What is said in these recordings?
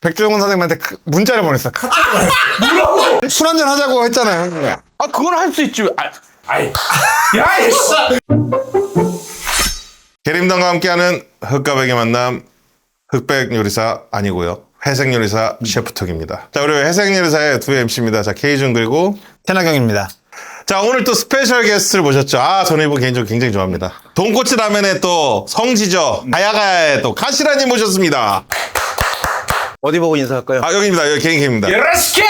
백종원 선생님한테 문자를 보냈어. 카톡을 보냈어. 술 한잔 하자고 했잖아요. 아, 그건 할 수 있지. 아이, 야, 이씨! 계림당과 함께하는 흑가백의 만남, 흑백 요리사 아니고요. 회색 요리사 셰프톡입니다. 자, 우리 회색 요리사의 두 MC입니다. 자, K준 그리고 태나경입니다. 자, 오늘 또 스페셜 게스트를 모셨죠. 아, 저는 이분 개인적으로 굉장히 좋아합니다. 돈코츠 라면의 또 성지죠. 가야가야의 또 카시라님 모셨습니다. 어디 보고 인사할까요? 아, 여기입니다. 여기 개인입니다. 예라스키야!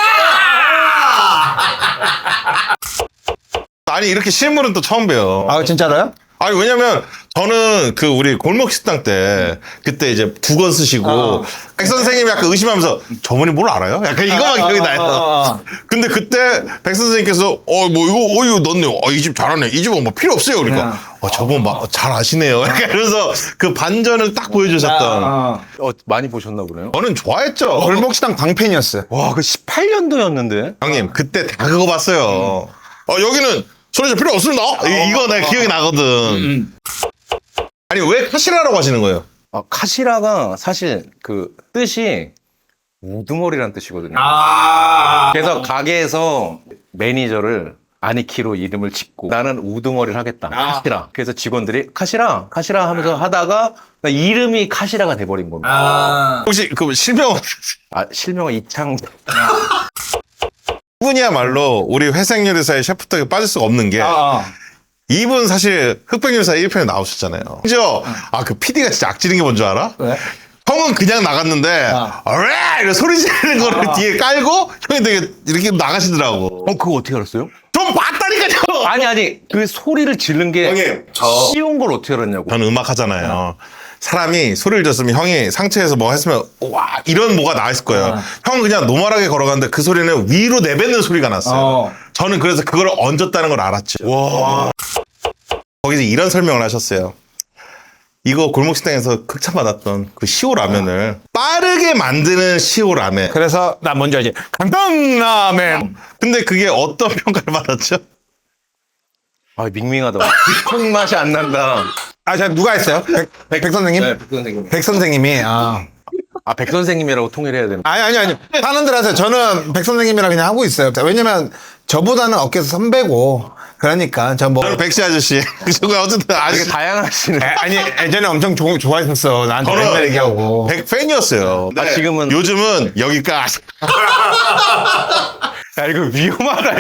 아니, 이렇게 실물은 또 처음 봬요. 아, 진짜로요? 아니, 왜냐면, 저는 그 우리 골목 식당 때, 그때 이제 두건 쓰시고, 백 선생님이 약간 의심하면서, 저분이 뭘 알아요? 약간 이거만 기억이 나요. 근데 그때 백 선생님께서, 이거 넣었네요. 이 집 잘하네. 이 집은 뭐 필요 없어요. 그러니까, 저분 잘 아시네요. 약간 이러면서 그 반전을 딱 보여주셨던. 많이 보셨나 보네요. 저는 좋아했죠. 골목식당 광팬이었어요. 와, 그 18년도였는데. 형님, 그때 다 그거 봤어요. 여기는 소리자 필요 없습니다. 이거 내가 기억이 나거든. 아니, 왜 카시라라고 하시는 거예요? 카시라가 사실 그 뜻이 우두머리라는 뜻이거든요. 그래서 가게에서 매니저를 아니키로 이름을 짓고 나는 우두머리를 하겠다. 카시라. 그래서 직원들이 카시라 하면서 하다가 이름이 카시라가 돼버린 겁니다. 혹시 그 실명 실명은 이창. 이분이야말로 우리 회색 요리사의 셰프톡에 빠질 수가 없는 게 이분 사실 흑백 요리사 1편에 나오셨잖아요. 심지어 그 PD가 진짜 악질인 게 뭔 줄 알아? 왜? 형은 그냥 나갔는데 왜 이렇게 소리 지르는 거를 뒤에 깔고 형이 되게 이렇게 나가시더라고. 그거 어떻게 알았어요? 좀 봤다니까요. 아니 그 소리를 지른 게 형님, 쉬운 걸 어떻게 알았냐고. 저는 음악 하잖아요. 사람이 소리를 졌으면 형이 상체에서 뭐 했으면 와 이런 뭐가 나왔을 거예요. 형은 그냥 노멀하게 걸어갔는데 그 소리는 위로 내뱉는 소리가 났어요. 저는 그래서 그걸 얹었다는 걸 알았죠. 와. 거기서 이런 설명을 하셨어요. 이거 골목식당에서 극찬 받았던 그 시오 라면을 빠르게 만드는 시오 라면. 그래서 나 먼저 이제 간장라멘. 근데 그게 어떤 평가를 받았죠? 밍밍하다. 콩 맛이 안 난다. 자, 누가 했어요? 백 선생님? 네, 백 선생님. 백 선생님이. 백 선생님이라고 통일해야 되나? 아니. 사람들한테 저는 백 선생님이라 그냥 하고 있어요. 왜냐면 저보다는 어깨에서 선배고. 그러니까 저 뭐. 저는 백시 아저씨. 그거 어쨌든 되게 다양하시네. 아니, 예전에 엄청 좋아했었어. 나한테 저는 맨날 얘기하고. 백 팬이었어요. 지금은 요즘은 여기까지. 야, 이거 위험하다.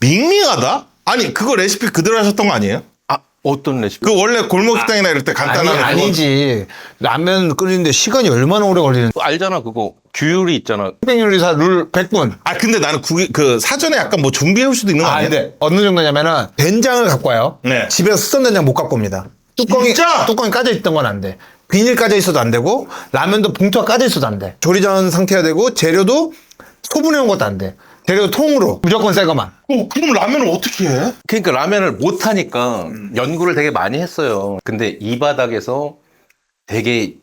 밍밍하다? 아니 그거 레시피 그대로 하셨던 거 아니에요? 어떤 레시피? 그 원래 골목식당이나 이럴 때 간단한 아니지. 라면 끓이는데 시간이 얼마나 오래 걸리는. 알잖아, 그거. 규율이 있잖아. 흑백 요리사 룰 100분. 근데 나는 그 사전에 약간 뭐 준비해 올 수도 있는 거 아니에요? 근데 어느 정도냐면은 된장을 갖고 와요. 네. 집에서 쓰던 된장 못 갖고 옵니다. 진짜? 뚜껑이 까져 있던 건 안 돼. 비닐 까져 있어도 안 되고 라면도 봉투가 까져 있어도 안 돼. 조리 전 상태가 되고 재료도 소분해 온 것도 안 돼. 재료 통으로 무조건 새 거만. 그럼 라면을 어떻게 해? 그러니까 라면을 못하니까 연구를 되게 많이 했어요. 근데 이 바닥에서 되게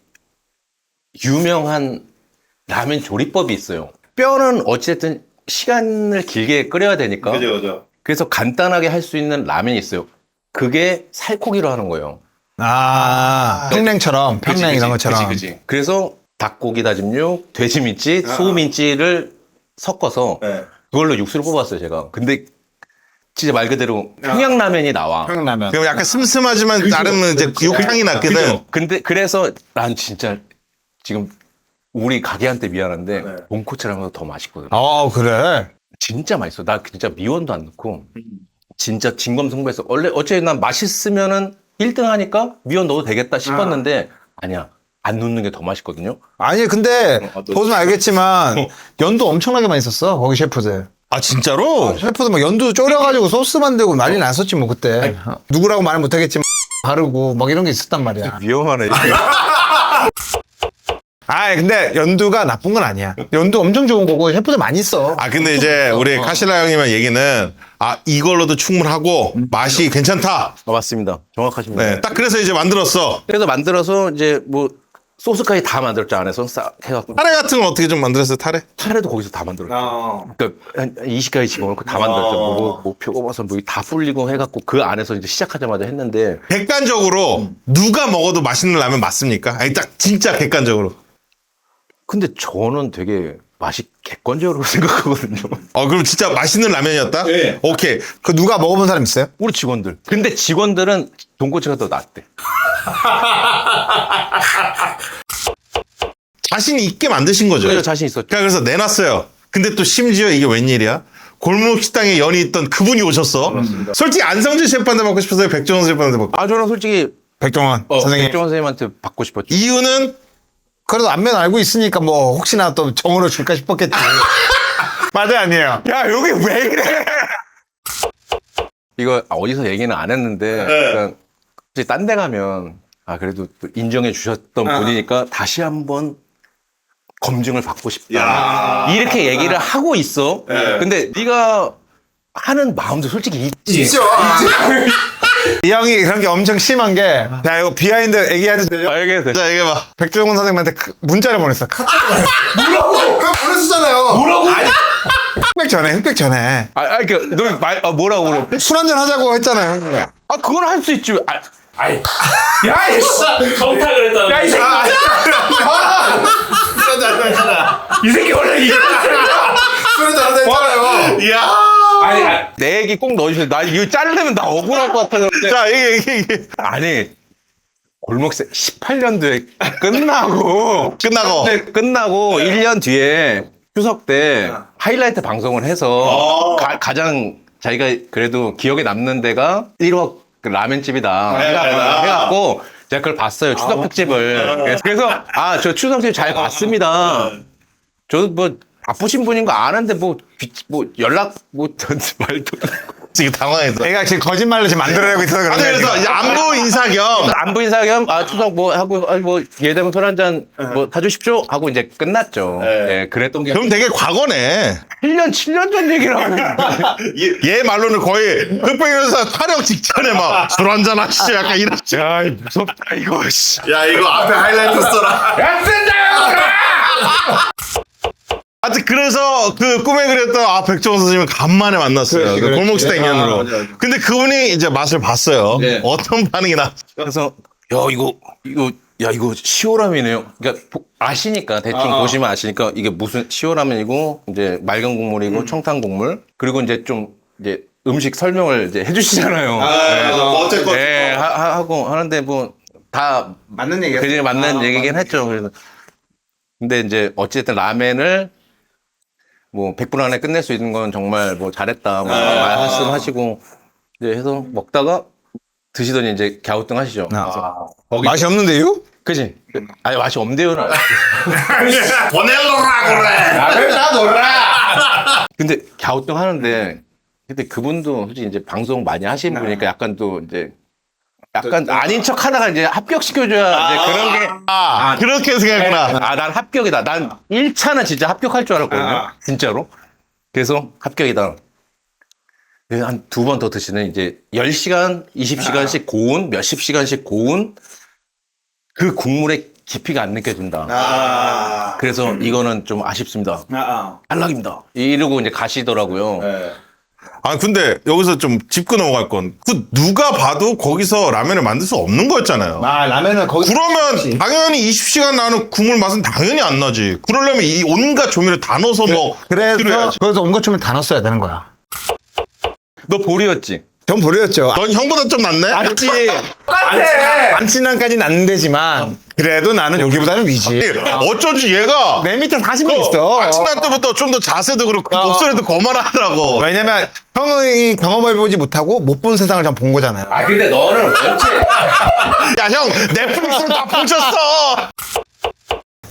유명한 라면 조리법이 있어요. 뼈는 어쨌든 시간을 길게 끓여야 되니까. 그죠. 그래서 간단하게 할 수 있는 라면이 있어요. 그게 살코기로 하는 거예요. 평냉처럼 평냉 이런 것처럼. 그치. 그래서 닭고기 다짐육, 돼지민치, 소민치를 섞어서 그걸로 육수를 뽑았어요, 제가. 근데 진짜 말 그대로 평양라면이 나와. 평냉라면. 그럼 약간 슴슴하지만 나름 이제 육향이 났거든. 근데 그래서 난 진짜 지금 우리 가게한테 미안한데 돈코츠를 하면서 더 맛있거든. 그래. 진짜 맛있어. 나 진짜 미원도 안 넣고 진짜 진검승부해서 원래 어차피 난 맛있으면은 1등 하니까 미원 넣어도 되겠다 싶었는데 아니야. 안 넣는 게 더 맛있거든요. 아니 근데 보시면 알겠지만 연두 엄청나게 많이 썼어 거기 셰프들. 진짜로? 셰프들 막 연두 졸여가지고 소스 만들고 난리 났었지 뭐 그때. 누구라고 말은 못하겠지만 바르고 막 이런 게 있었단 말이야. 위험하네. 근데 연두가 나쁜 건 아니야. 연두 엄청 좋은 거고 셰프들 많이 써. 근데 이제 우리 카시라 형님의 얘기는 이걸로도 충분하고 맛이 괜찮다. 맞습니다. 정확하십니다. 네, 딱 그래서 이제 만들었어. 그래서 만들어서 이제 뭐 소스까지 다 만들었죠. 안에서 싹 해갖고. 타레 같은 건 어떻게 좀 만들었어요, 타레? 타레도 거기서 다 만들었죠. 그러니까 한 20가지 집어넣고 다 만들었죠. 뭐 표고버섯 뭐 다 불리고 해갖고 그 안에서 이제 시작하자마자 했는데 객관적으로 누가 먹어도 맛있는 라면 맞습니까? 아니, 딱 진짜 객관적으로. 근데 저는 되게 맛이 객관적으로 생각하거든요. 그럼 진짜 맛있는 라면이었다? 네. 오케이. 그 누가 먹어본 사람 있어요? 우리 직원들. 근데 직원들은 돈코츠가 더 낫대. 자신 있게 만드신 거죠? 그래서 자신 있었죠. 그래서 내놨어요. 근데 또 심지어 이게 웬일이야? 골목 식당에 연이 있던 그분이 오셨어. 솔직히 안성재 셰프한테 받고 싶었어요? 백종원 셰프한테 받고. 아, 저는 솔직히 백종원 선생님. 백종원 선생님한테 받고 싶었죠. 이유는 그래도 안면 알고 있으니까 뭐 혹시나 또 정으로 줄까 싶었겠지. 맞아 아니에요? 야, 여기 왜 이래? 이거 어디서 얘기는 안 했는데, 그러니까 딴 데 가면, 그래도 또 인정해 주셨던 분이니까 다시 한번 검증을 받고 싶다. 이렇게 얘기를 하고 있어. 근데 네가 하는 마음도 솔직히 있지. 이 형이 그런 게 엄청 심한 게, 야, 이거 비하인드 얘기해도 되죠? 알겠어. 자 얘기해봐. 백종원 선생님한테 문자를 보냈어. 뭐라고? 그거 보냈었잖아요. 뭐라고? 흑백 전에. 그러니까 너 뭐라고 그래? 술 한잔 하자고 했잖아요. 형님. 그건 할 수 있지. 아이, 야, 이씨! 정탁을 했다는 야, 이 새끼! 이 새끼 원래 이게 술 한잔 하자 했잖아요. 이야. 아니, 내 얘기 꼭 넣어주세요. 나 이거 자르면 나 억울할 것 같아서. 자 이게. 아니, 골목색 18년도에 끝나고. 끝나고 1년 뒤에 추석 때 하이라이트 방송을 해서 가장 자기가 그래도 기억에 남는 데가 1억 라면집이다 해갖고 제가 그걸 봤어요. 추석 특집을. 그래서 저 추석 특집 잘 봤습니다. 저도 뭐 바쁘신 분인 거 아는데 뭐 연락 말도 지금 당황해서. 내가 지금 거짓말로 지금 만들어내고 있어서 그런 거야. 그래서 이제 안부 인사 겸. 안부 인사 겸 추석 뭐 하고 뭐 예대면 술 한잔 뭐 타주십시오 하고 이제 끝났죠. 예, 그랬던 게 그럼 되게 과거네. 1년 7년 전 얘기를 하는 얘 말로는 거의 흑백이면서 촬영 직전에 막 술 한잔 하시죠. 약간 이런. 야, 무섭다 이거. 씨. 야 이거 앞에 하이라이트 써라. 야, 쓴다! 하여튼 그래서 그 꿈에 그렸던 백종원 선생님을 간만에 만났어요. 그 골목식당 인연으로. 근데 그분이 이제 맛을 봤어요. 네. 어떤 반응이 나? 그래서 이거 시오라면이에요. 그러니까 아시니까 대충 보시면 아시니까 이게 무슨 시오라면이고 이제 맑은 국물이고 청탕 국물 그리고 이제 좀 이제 음식 설명을 이제 해주시잖아요. 어쨌건. 네, 하고 하는데 뭐 다 맞는 얘기야. 그중에 맞는 얘기긴 했죠. 그래서 근데 이제 어쨌든 라멘을 뭐 100분 안에 끝낼 수 있는 건 정말 뭐 잘했다 뭐 말씀하시고 이제 해서 먹다가 드시더니 이제 갸우뚱 하시죠. 맛이 없는데요? 그지? 아니 맛이 없대요는. 보내려라 그래. 나를 다 놀아! 근데 갸우뚱 하는데 근데 그분도 솔직히 이제 방송 많이 하시는 분이니까 약간 또 이제 약간 아닌 척 하다가 이제 합격시켜줘야 이제 그런 게 그렇게 생각했구나. 난 합격이다. 난 1차는 진짜 합격할 줄 알았거든요. 진짜로. 그래서 합격이다. 한 2번 더 드시는 이제 10시간, 20시간씩 고운, 몇십 시간씩 고운 그 국물의 깊이가 안 느껴진다. 그래서 이거는 좀 아쉽습니다. 탈락입니다. 이러고 이제 가시더라고요. 아 근데 여기서 좀 짚고 넘어갈 건 그 누가 봐도 거기서 라면을 만들 수 없는 거였잖아요. 라면은 거기. 그러면 당연히 20시간 나는 국물 맛은 당연히 안 나지. 그러려면 이 온갖 조미료 다 넣어서 뭐 그래서 온갖 춤을 다 넣었어야 되는 거야. 너 볼이었지? 전 보려였죠. 넌 형보다 좀 낫네? 맞지. 안 친한까지는 안 되지만 그래도 나는 여기보다는 위지. 어쩐지 얘가 내 밑에 40명 있어. 아침날 때부터 좀 더 자세도 그렇고 목소리도 거만하더라고. 왜냐면 형이 경험해보지 못하고 못 본 세상을 전 본 거잖아요. 근데 너는 원체 야 형 넷플릭스로 다 보셨어.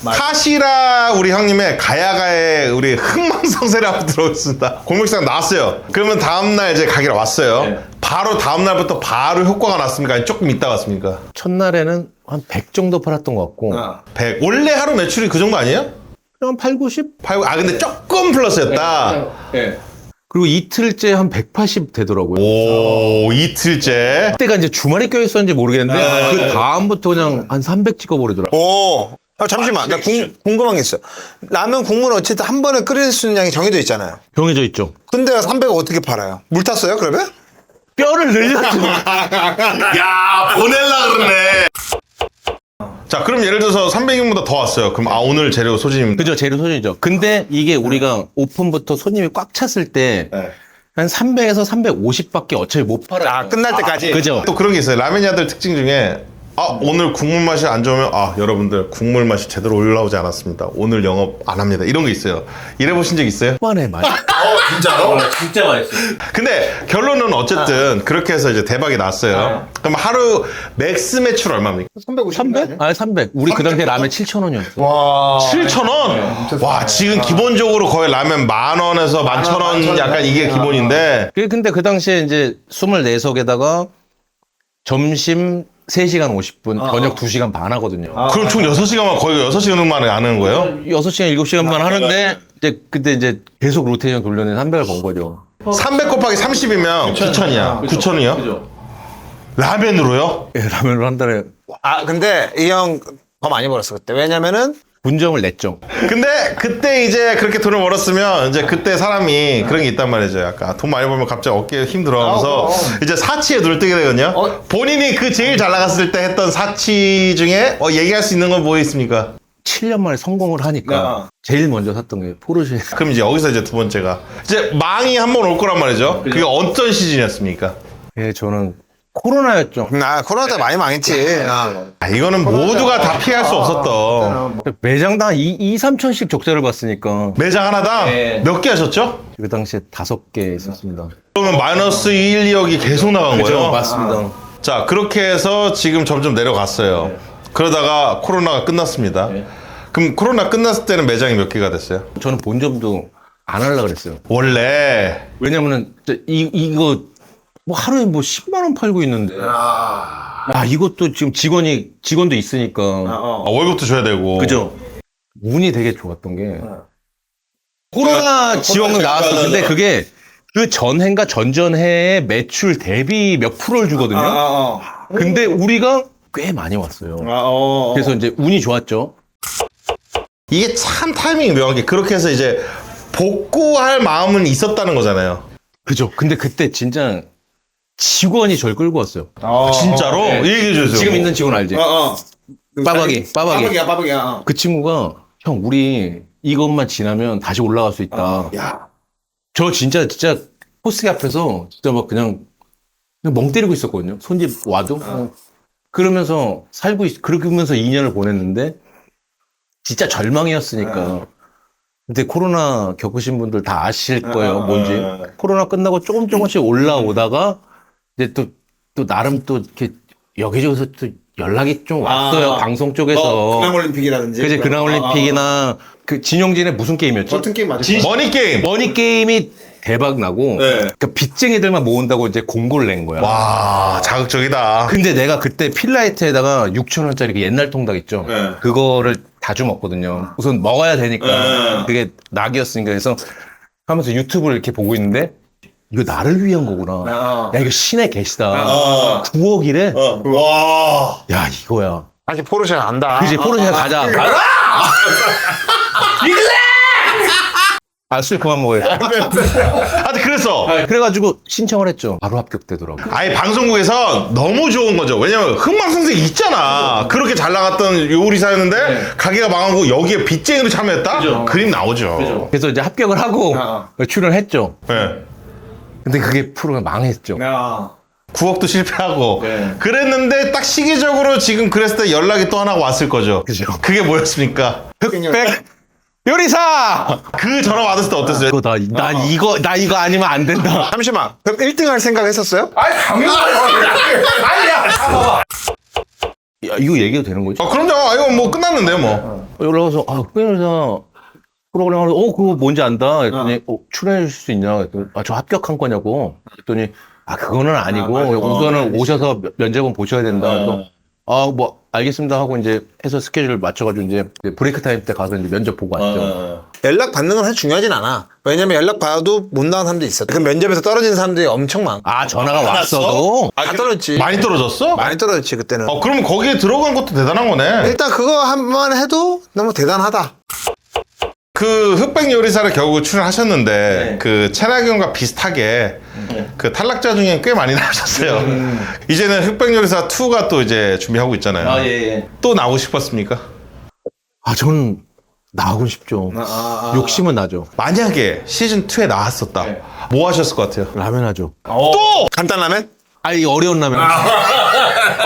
카시라 우리 형님의 가야가의 우리 흥망성쇠를 한번 들어보겠습니다. 골목식당 나왔어요. 그러면 다음날 이제 가게로 왔어요. 바로 다음날부터 바로 효과가 났습니까? 아니 조금 있다 갔습니까? 첫날에는 한 100 정도 팔았던 것 같고 100. 원래 하루 매출이 그 정도 아니에요? 한 8, 90? 근데 조금 플러스였다. 네. 그리고 이틀째 한 180 되더라고요. 오, 이틀째. 그때가 이제 주말에 껴있었는지 모르겠는데 그 다음부터 그냥 한 300 찍어버리더라고요. 오. 잠시만. 나 궁금한 게 있어. 라면 국물은 어쨌든 한 번에 끓일 수 있는 양이 정해져 있잖아요. 정해져 있죠. 근데 300을 어떻게 팔아요? 물 탔어요, 그러면? 뼈를 늘렸죠. 야, 보낼라 그러네. 자, 그럼 예를 들어서 300인보다 더 왔어요. 그럼 오늘 재료 소진입니다. 그죠, 재료 소진이죠. 근데 이게 우리가 오픈부터 손님이 꽉 찼을 때 네. 한 300에서 350밖에 어차피 못 팔아요. 아, 끝날 때까지? 그죠. 또 그런 게 있어요. 라면야들 특징 중에 오늘 국물 맛이 안 좋으면 여러분들 국물 맛이 제대로 올라오지 않았습니다. 오늘 영업 안 합니다. 이런 게 있어요. 이래 보신 적 있어요? 초반에 많이. 진짜로? 진짜 맛있어. 근데 결론은 어쨌든 그렇게 해서 이제 대박이 났어요. 그럼 하루 맥스 매출 얼마입니까? 350. 300? 아니, 300. 우리 그 당시에 라면 7,000원이었어. 와. 7,000원? 와, 지금 기본적으로 거의 라면 10,000원에서 11,000원 약간 이게 기본인데. 근데 그 당시에 이제 24석에다가 점심 3시간 50분, 저녁 2시간 반 하거든요. 그럼 총 6시간만 거의 6시간 만에 안 하는 거예요? 6시간, 7시간만 하는데, 이제 그때 이제 계속 로테이션 돌려내서 300을 번 거죠. 300 곱하기 30이면 9,000이야. 9,000이요? 라면으로요? 예, 라면을 한 달에 근데 이 형 더 많이 벌었어, 그때. 왜냐면은 분점을 냈죠. 근데 그때 이제 그렇게 돈을 벌었으면 이제 그때 사람이 그런 게 있단 말이죠. 약간 돈 많이 벌면 갑자기 어깨에 힘 들어가면서 이제 사치에 눈을 뜨게 되거든요. 본인이 그 제일 잘 나갔을 때 했던 사치 중에 얘기할 수 있는 건 뭐 있습니까? 7년 만에 성공을 하니까 제일 먼저 샀던 게 포르쉐. 그럼 이제 여기서 이제 두 번째가 이제 망이 한 번 올 거란 말이죠. 그게 어떤 시즌이었습니까? 예, 저는 코로나였죠. 코로나 때 많이 망했지. 이거는 모두가 다 피할 수 없었던 매장당 2-3천씩 적자를 봤으니까 매장 하나당 몇 개 하셨죠? 그 당시에 5개 있었습니다. 그러면 마이너스 1, 2억이 계속 나간 거예요? 맞습니다. 자, 그렇게 해서 지금 점점 내려갔어요. 그러다가 코로나가 끝났습니다. 그럼 코로나 끝났을 때는 매장이 몇 개가 됐어요? 저는 본점도 안 하려고 그랬어요. 원래 왜냐면은 이거 뭐 하루에 뭐 10만 원 팔고 있는데 이것도 지금 직원도 있으니까 월급도 줘야 되고. 그죠? 운이 되게 좋았던 게 코로나 지원금 나왔어. 근데 그게 그 전해인가 전전해의 매출 대비 몇 프로를 주거든요. 근데 우리가 꽤 많이 왔어요. 그래서 이제 운이 좋았죠. 이게 참 타이밍이 묘한 게 그렇게 해서 이제 복구할 마음은 있었다는 거잖아요. 그죠? 근데 그때 진짜 직원이 저를 끌고 왔어요. 진짜로? 얘기해 주세요. 지금 있는 직원 알지? 빠박이. 빠박이야. 그 친구가 형 우리 이것만 지나면 다시 올라갈 수 있다. 저 진짜 포스기 앞에서 진짜 막 그냥 멍 때리고 있었거든요. 손집 와도 그러면서 그러면서 2년을 보냈는데 진짜 절망이었으니까. 근데 코로나 겪으신 분들 다 아실 거예요. 뭔지. 코로나 끝나고 조금씩 올라오다가 이제 또 나름 또 이렇게 여기저기서 또 연락이 좀 왔어요. 방송 쪽에서. 근황올림픽이라든지. 그지 근황올림픽이나 그 진용진의 무슨 게임이었지? 버튼 게임 맞아. 머니게임. 머니 게임이 대박 나고 그러니까 빚쟁이들만 모은다고 이제 공고를 낸 거야. 와, 자극적이다. 근데 내가 그때 필라이트에다가 6,000원짜리 그 옛날 통닭 있죠. 그거를 자주 먹거든요. 우선 먹어야 되니까. 그게 낙이었으니까. 그래서 하면서 유튜브를 이렇게 보고 있는데 이거 나를 위한 거구나. 야, 이거 신의 계시다. 9억이래? 와. 야, 이거야. 다시 포르쉐 간다. 그지, 포르쉐 가자. 술 그만 먹어요. 하여튼 그래서 그래가지고 신청을 했죠. 바로 합격되더라고. 아예 방송국에서 너무 좋은 거죠. 왜냐면 흥망성쇠 있잖아. 그렇게 잘 나갔던 요리사였는데 가게가 망하고 여기에 빚쟁이로 참여했다? 그림 나오죠. 그래서 이제 합격을 하고 출연했죠. 네. 근데 그게 프로가 망했죠. 9억도 실패하고 그랬는데 딱 시기적으로 지금 그랬을 때 연락이 또 하나 왔을 거죠. 그죠. 그게 뭐였습니까? 흑백 요리사! 그 전화 받았을 때 어땠어요? 나 이거 아니면 안 된다. 잠시만. 그럼 1등 할 생각 했었어요? 야, 이거 얘기해도 되는 거지? 그럼요. 이거 뭐 끝났는데요, 뭐. 연락 와서, 흑백요리사 프로그램 하러, 그거 뭔지 안다. 그랬더니, 출연해 주실 수 있냐? 그랬더니, 저 합격한 거냐고. 그랬더니, 그거는 아니고, 우선은 오셔서 면접은 보셔야 된다. 그래서, 뭐, 알겠습니다 하고 이제 해서 스케줄을 맞춰가지고 이제 브레이크 타임 때 가서 이제 면접 보고 왔죠. 연락 받는 건 사실 중요하진 않아. 왜냐면 연락 받아도 못 나간 사람도 있어. 그 면접에서 떨어진 사람들이 엄청 많아. 아, 전화가 왔어도? 다 떨어졌지. 많이 떨어졌어? 많이 떨어졌지 그때는. 그러면 거기에 들어간 것도 대단한 거네. 일단 그거 한 번 해도 너무 대단하다. 그 흑백 요리사를 결국 출연하셨는데 그 채나경과 비슷하게 그 탈락자 중에 꽤 많이 나오셨어요. 이제는 흑백 요리사 2가 또 이제 준비하고 있잖아요. 예. 또 나오고 싶었습니까? 아, 저는 나가고 싶죠. 욕심은 나죠. 만약에 시즌 2에 나왔었다. 뭐 하셨을 것 같아요? 라면 하죠. 또 간단라면? 아니, 어려운 라면.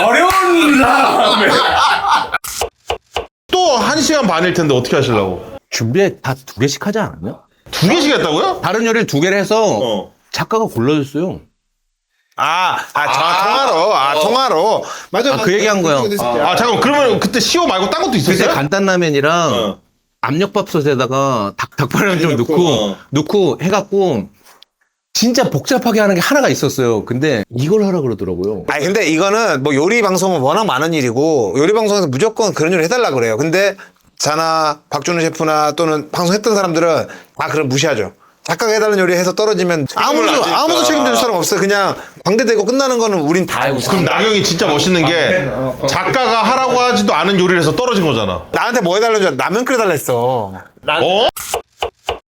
어려운 라면. 또 1시간 반일 텐데 어떻게 하시려고? 준비에 다 2개씩 하지 않았냐? 2개씩 했다고요? 다른 요리를 2개를 해서 작가가 골라줬어요. 통화로. 맞아. 그 얘기한 거야. 잠깐만 그러면 그때 시오 말고 딴 것도 그때 있었어요? 간단라면이랑 압력밥솥에다가 닭발을 좀 넣고 해갖고 진짜 복잡하게 하는 게 하나가 있었어요. 근데 이걸 하라 그러더라고요. 아니 근데 이거는 뭐 요리 방송은 워낙 많은 일이고 요리 방송에서 무조건 그런 요리 해달라 그래요. 근데 자나 박준호 셰프나 또는 방송했던 사람들은 다 그걸 무시하죠. 작가가 해달라는 요리 해서 떨어지면 아무도 책임질 사람 없어요. 그냥 관계되고 끝나는 거는 우린 다 알고 있어. 그럼 나경이 진짜 멋있는 게 작가가 하라고 하지도 않은 요리를 해서 떨어진 거잖아. 나한테 뭐 해달라는 줄 라면 끓여달라 했어. 어?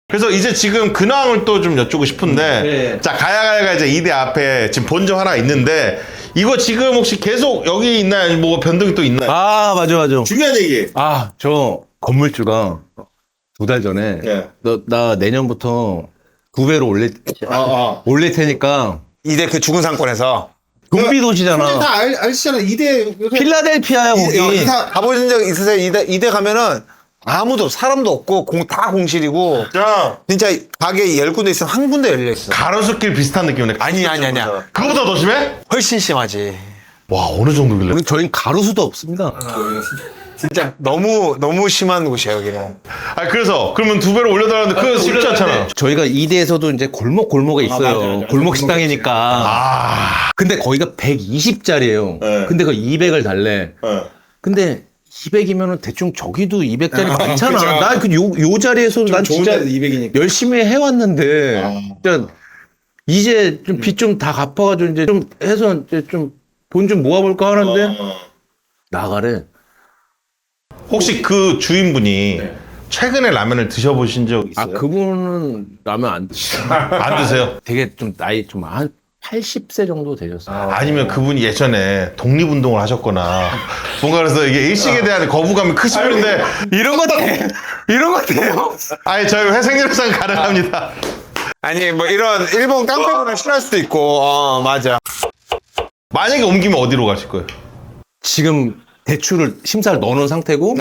그래서 이제 지금 근황을 또 좀 여쭈고 싶은데 자 가야가야가 이제 2대 앞에 지금 본점 하나 있는데 이거 지금 혹시 계속 여기 있나요? 뭐 변동이 또 있나요? 아, 맞아. 중요한 얘기. 아, 저 건물주가 2달 전에 나 내년부터 2배로 올릴 테니까 이대 그 죽은 상권에서 좀비 도시잖아. 다 아시잖아. 이대 필라델피아야 거기. 가보신 적 있으세요? 이대 가면은 아무도 사람도 없고 다 공실이고 진짜 가게 10군데 있으면 한 군데 열려 있어. 가로수길 비슷한 느낌이네. 아니야. 그거보다 더 심해? 훨씬 심하지. 와 어느 정도길래? 저희는 가로수도 없습니다. 진짜 너무 심한 곳이야 여기는. 그래서 그러면 2배로 올려달라는데 그거 쉽지 않잖아. 저희가 이대에서도 이제 골목에 있어요. 골목 식당이니까. 근데 거기가 120짜리예요. 근데 그 200을 달래. 근데 200이면은 대충 저기도 200짜리 많잖아. 난 요 자리에서도 난 진짜 200이니까. 열심히 해왔는데 진짜 이제 좀 빚 좀 다 갚아가지고 이제 좀 해서 이제 좀 돈 좀 모아볼까 하는데 나가래. 혹시 그 주인분이 최근에 라면을 드셔보신 적 있어요? 그분은 라면 안 드시죠. 안 드세요? 되게 좀 나이 좀 한 80세 정도 되셨어요. 아니면 그분이 예전에 독립운동을 하셨거나 뭔가 그래서 이게 일식에 대한 거부감이 크신 분인데 이런 거 돼요? 아니 저희 회생연상 가능합니다. 아니 뭐 이런 일본 깡패분을 싫어할 수도 있고. 맞아. 만약에 옮기면 어디로 가실 거예요? 지금 대출을 심사를 넣어놓은 상태고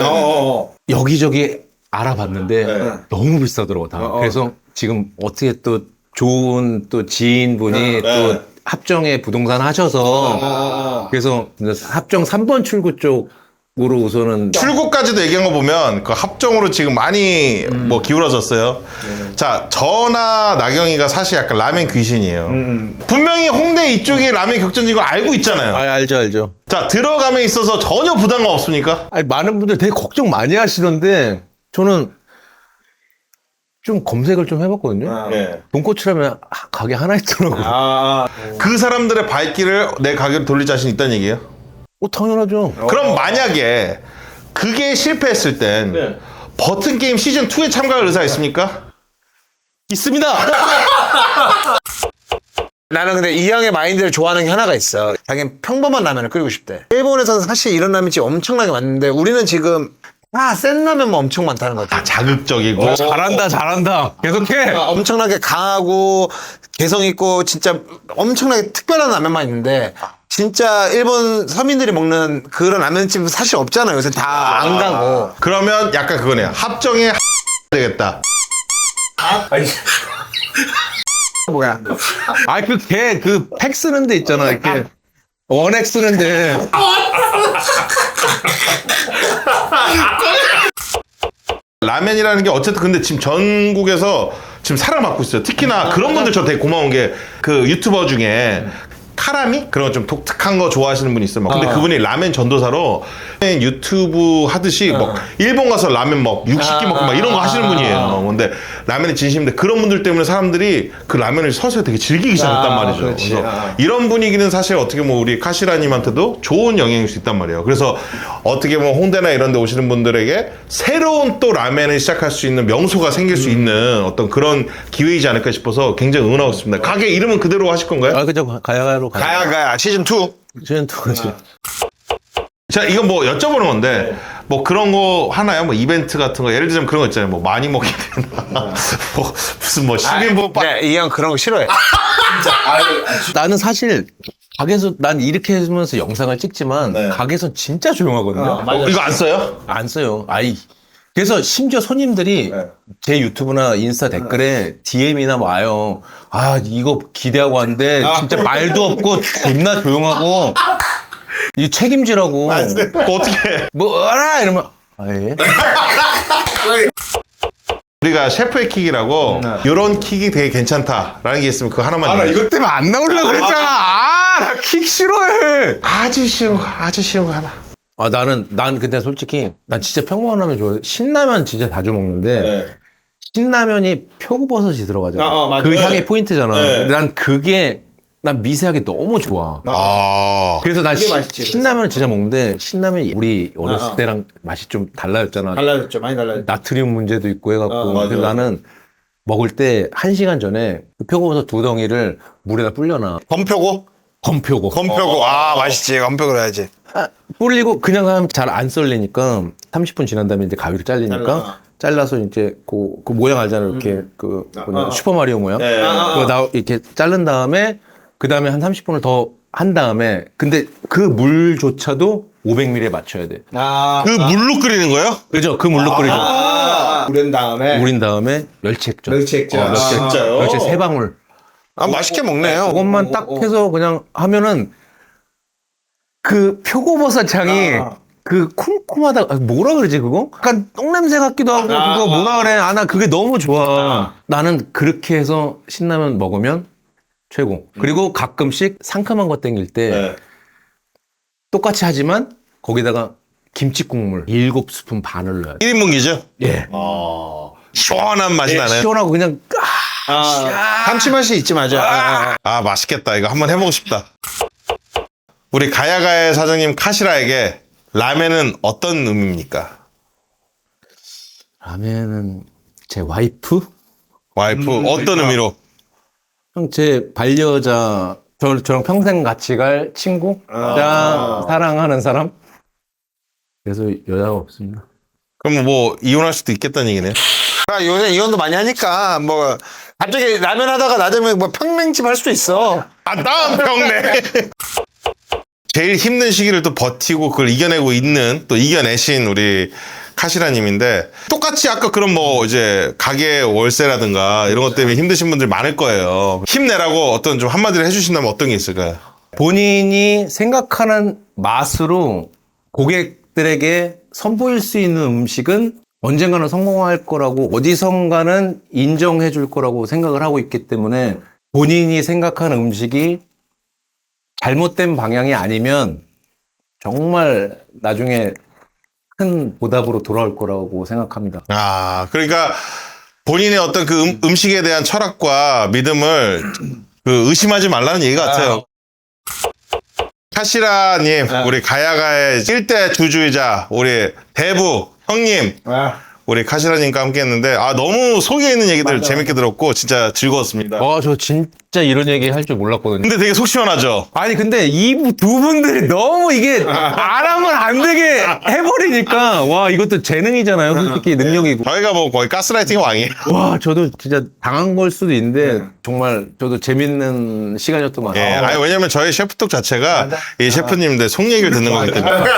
여기저기 알아봤는데 너무 비싸더라고 다. 그래서 지금 어떻게 또 좋은 또 지인분이 또 합정에 부동산 하셔서 그래서 합정 3번 출구 쪽으로 우선은 출구까지도 얘기한 거 보면 그 합정으로 지금 많이 뭐 기울어졌어요. 자, 저나 나경이가 사실 약간 라면 귀신이에요. 분명히 홍대 이쪽이 라면 격전인 걸 알고 있잖아요. 알죠. 자, 들어감에 있어서 전혀 부담감 없습니까? 아니, 많은 분들 되게 걱정 많이 하시던데 저는 좀 검색을 좀 해봤거든요. 돈코츠라면 가게 하나 있더라고요. 그 사람들의 발길을 내 가게로 돌릴 자신 있다는 얘기예요? 당연하죠. 그럼 만약에 그게 실패했을 땐 버튼 게임 시즌 2에 참가할 의사 있습니까? 있습니다. 나는 근데 이 형의 마인드를 좋아하는 게 하나가 있어. 자기는 평범한 라면을 끓이고 싶대. 일본에서는 사실 이런 라면집이 엄청나게 많은데 우리는 지금 센 라면만 엄청 많다는 거지. 자극적이고 잘한다. 계속해. 엄청나게 강하고 개성 있고 진짜 엄청나게 특별한 라면만 있는데 진짜 일본 서민들이 먹는 그런 라면집은 사실 없잖아요. 요새 다 안 가고. 그러면 약간 그거네요. 합정에 되겠다. 뭐야? 그 팩 쓰는 데 있잖아. 이렇게 원액 쓰는데. 라면이라는 게 어쨌든 근데 지금 전국에서 지금 사랑받고 있어요. 특히나 그런 분들 저 되게 고마운 게 그 유튜버 중에 사람이 그런 좀 독특한 거 좋아하시는 분이 있어요. 막 근데 그분이 라멘 전도사로 유튜브 하듯이 막 일본 가서 라멘 막 60개 먹고 막 이런 거 하시는 분이에요. 근데 라멘이 진심인데 그런 분들 때문에 사람들이 그 라멘을 서서히 되게 즐기기 시작했단 말이죠. 그래서 이런 분위기는 사실 어떻게 보면 우리 카시라님한테도 좋은 영향일 수 있단 말이에요. 그래서 어떻게 보면 홍대나 이런 데 오시는 분들에게 새로운 또 라멘을 시작할 수 있는 명소가 생길 수 있는 어떤 그런 기회이지 않을까 싶어서 굉장히 응원하고 있습니다. 가게 이름은 그대로 하실 건가요? 아, 그죠. 가야가야로 가야가야 시즌2. 시즌 2지. 자, 이건 뭐 여쭤보는 건데, 뭐 그런 거 하나요? 뭐 이벤트 같은 거, 예를 들자면 그런 거 있잖아요. 뭐 많이 먹게 되나? 뭐 무슨 뭐 10인분 네, 이 형 그런 거 싫어해. 나는 사실 가게에서 난 이렇게 하면서 영상을 찍지만 가게에서 진짜 조용하거든요. 이거 안 써요? 안 써요. 아이. 그래서 심지어 손님들이 제 유튜브나 인스타 댓글에 DM이나 와요. 아, 이거 기대하고 왔는데 진짜 말도 없고 존나 조용하고 이 책임지라고. 그거 어떻게 해? 뭐라 이러면 아, 예. 우리가 셰프의 킥이라고 이런 킥이 되게 괜찮다라는 게 있으면 그거 하나만 얘기해. 이것 때문에 안 나오려고 그랬잖아. 아, 나 킥 싫어해. 아주 쉬운 거 하나. 아, 난 근데 솔직히, 난 진짜 평범한 라면 좋아해. 신라면 진짜 자주 먹는데, 신라면이 표고버섯이 들어가잖아. 맞아. 그 향이 포인트잖아. 근데 난 미세하게 너무 좋아. 아. 그래서 난 맛있지, 신라면을 진짜 먹는데, 신라면이 우리 어렸을 때랑 맛이 좀 달라졌잖아. 달라졌죠. 많이 달라졌죠. 나트륨 문제도 있고 해갖고. 맞아. 그래서 나는 먹을 때 1시간 전에 그 표고버섯 2덩이를 물에다 불려놔. 건표고? 건표고. 건표고. 아, 맛있지. 건표고 해야지. 뿌리고 그냥 하면 잘 안 썰리니까 30분 지난 다음에 이제 가위로 잘리니까 잘라서 이제 그 모양 알잖아요. 이렇게 슈퍼마리오 모양. 그거 이렇게 자른 다음에 그 다음에 한 30분을 더 한 다음에 근데 그 물조차도 500ml에 맞춰야 돼. 그 물로 끓이는 거예요? 그죠? 그 물로 끓이죠. 우린 다음에 우린 다음에 멸치 액젓. 멸치 액젓. 진짜요? 멸치 3방울. 아, 맛있게 먹네요. 그것만 딱 해서 그냥 하면은 그 표고버섯 향이 그 쿰쿰하다 뭐라 그러지 그거? 약간 똥냄새 같기도 하고 그거 뭐라 그래? 아, 나 그게 너무 좋아. 나는 그렇게 해서 신라면 먹으면 최고. 그리고 가끔씩 상큼한 거 땡길 때 똑같이 하지만 거기다가 김치 국물 7스푼 반을 넣어야 돼. 1인분기죠? 예. 시원한 맛이 나네. 시원하고 그냥 감칠맛이 있지, 맞아. 아, 맛있겠다. 이거 한번 해보고 싶다. 우리 가야가야 사장님 카시라에게 라멘은 어떤 의미입니까? 라면은 제 와이프? 와이프 어떤 의미로? 형, 제 반려자, 저랑 평생 같이 갈 친구, 사랑하는 사람. 그래서 여자가 없습니다. 그럼 뭐 이혼할 수도 있겠다는 얘기네. 아, 요새 이혼도 많이 하니까, 뭐, 갑자기 라면 하다가 나중에 뭐 평맹집 할 수도 있어. 아, 다음 평네. 제일 힘든 시기를 또 버티고 그걸 이겨내고 있는 또 이겨내신 우리 카시라님인데 똑같이 아까 그런 뭐 이제 가게 월세라든가 이런 것 때문에 힘드신 분들 많을 거예요. 힘내라고 어떤 좀 한마디를 해주신다면 어떤 게 있을까요? 본인이 생각하는 맛으로 고객들에게 선보일 수 있는 음식은 언젠가는 성공할 거라고 어디선가는 인정해 줄 거라고 생각을 하고 있기 때문에 본인이 생각하는 음식이 잘못된 방향이 아니면 정말 나중에 큰 보답으로 돌아올 거라고 생각합니다. 아, 그러니까 본인의 어떤 그 음식에 대한 철학과 믿음을 그 의심하지 말라는 얘기 같아요. 카시라님, 우리 가야가의 1대 주주이자 우리 대부 형님, 우리 카시라님과 함께 했는데, 아, 너무 속에 있는 얘기들 재밌게 들었고, 진짜 즐거웠습니다. 저 진짜 이런 얘기 할 줄 몰랐거든요. 근데 되게 속 시원하죠? 아니, 근데 이 두 분들이 너무 이게 안 하면 안 되게 해버리니까, 와, 이것도 재능이잖아요. 솔직히 능력이고. 저희가 뭐 거의 가스라이팅 왕이에요. 와, 저도 진짜 당한 걸 수도 있는데, 정말 저도 재밌는 시간이었던 것 예, 같아요. 아니, 왜냐면 저희 셰프톡 자체가 이 셰프님들 속 얘기를 듣는 거기 때문에.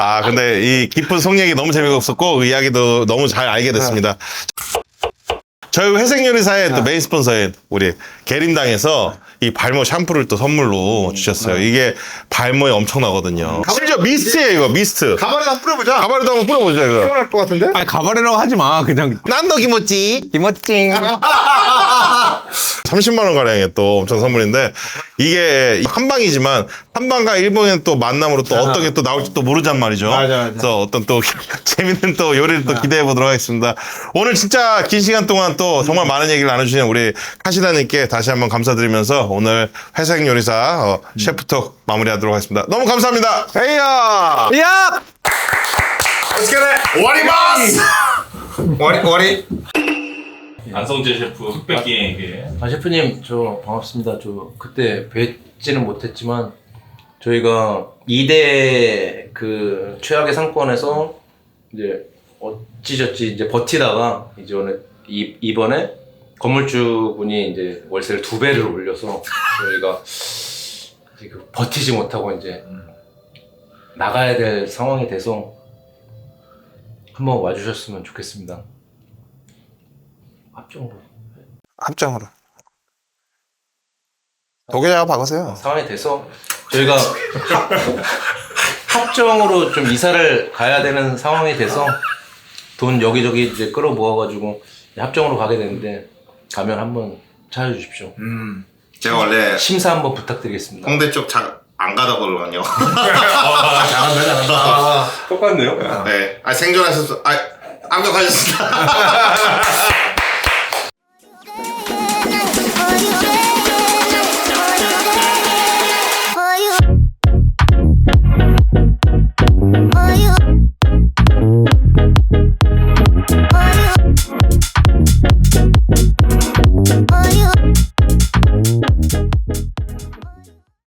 아, 근데 이 깊은 속 얘기 너무 재미가 없었고, 그 이야기도 너무 잘 알게 됐습니다. 저희 회색요리사의 또 메인 스폰서인 우리 계림당에서 이 발모 샴푸를 또 선물로 주셨어요. 이게 발모에 엄청나거든요. 심지어 미스트예요, 이거 미스트. 가발에다 한번 뿌려보자. 가발에도 한번 뿌려보자, 이거. 시원할 것 같은데? 아니 가발이라고 하지 마. 그냥 난너 김었지. 김어찡. 30만 원 가량의 또 엄청 선물인데 이게 한방이지만 한방과 일본의 또 만남으로 또 어떤 게 또 나올지 또 모르잔 말이죠. 맞아. 그래서 어떤 또 재밌는 또 요리를 또 기대해 보도록 하겠습니다. 오늘 진짜 긴 시간 동안 또 정말 많은 얘기를 나눠주신 우리 카시다님께 다시 한번 감사드리면서 오늘 회색 요리사 셰프톡 마무리하도록 하겠습니다. 너무 감사합니다. 에이야. 야! Let's get it. 와리바스. 와리. 안성재 셰프 흑백기에게 아 셰프님 저 반갑습니다. 저 그때 뵙지는 못했지만 저희가 2대 그 최악의 상권에서 이제 어찌저찌 이제 버티다가 이제 오늘 이번에 건물주분이 이제 월세를 2배를 올려서 저희가 이제 그 버티지 못하고 이제 나가야 될 상황이 돼서 한번 와주셨으면 좋겠습니다. 합정으로. 도계자가 박으세요. 상황이 돼서 저희가 합정으로 좀 이사를 가야 되는 상황이 돼서 돈 여기저기 이제 끌어 모아가지고 합정으로 가게 되는데 가면 한번 찾아주십시오. 제가 원래 심사 한번 부탁드리겠습니다. 홍대 쪽 안 가다 걸거든요. 똑같네요. 네. 생존하셨어. 합격하셨습니다.